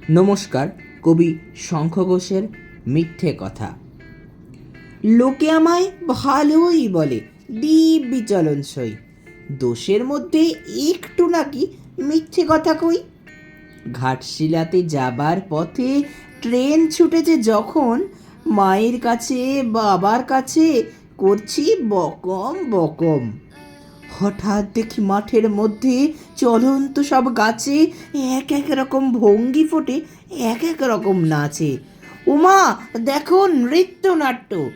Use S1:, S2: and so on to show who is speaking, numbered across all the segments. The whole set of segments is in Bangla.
S1: নমস্কার। কবি শঙ্খ ঘোষের মিথ্যে কথা। লোকে আমায় ভালোই বলে, দিব্যি চলনসই, দোষের মধ্যে একটু নাকি মিথ্যে কথা কই। ঘাটশিলাতে যাবার পথে ট্রেন ছুটেছে যখন, মায়ের কাছে বাবার কাছে করছি বকম বকম। হঠাৎ দেখি মাঠের মধ্যে চলন্ত সব গাছে এক এক রকম ভঙ্গি ফোটে, এক এক রকম নাচে। উমা, দেখো নৃত্যনাট্য!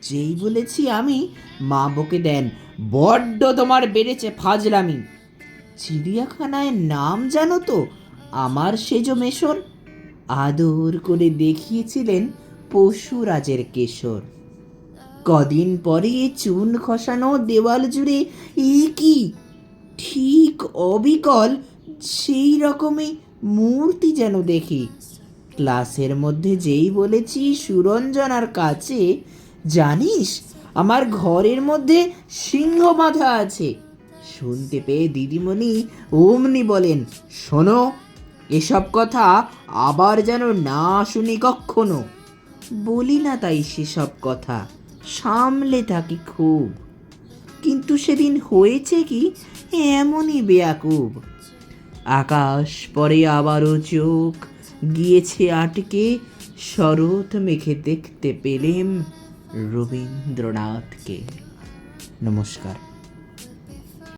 S1: যেই বলেছি আমি, মা বকে দেন, বড্ড তোমার বেড়েছে ফাজলামি। চিড়িয়াখানায় নাম জানো তো আমার সেজ মেশর? আদর করে দেখিয়েছিলেন পশুরাজের কেশর। কদিন পরে চুন খসানো দেওয়াল জুড়ে কি ঠিক অবিকল সেই রকমই মূর্তি যেন দেখি। ক্লাসের মধ্যে যেই বলেছি সুরঞ্জনার কাছে, জানিস আমার ঘরের মধ্যে সিংহ বাঁধা আছে, শুনতে পেয়ে দিদিমণি অমনি বলেন, শোনো, এসব কথা আবার যেন না শুনি কক্ষনো। বলি না তাই সেসব কথা, সামলে থাকি খুব, কিন্তু সেদিন হয়েছে কি এমনই বেয়াকুব। আকাশ পরে আবারও চোখ গিয়েছে আটকে, শরৎ মেঘে দেখতে পেলেম রবীন্দ্রনাথকে। নমস্কার।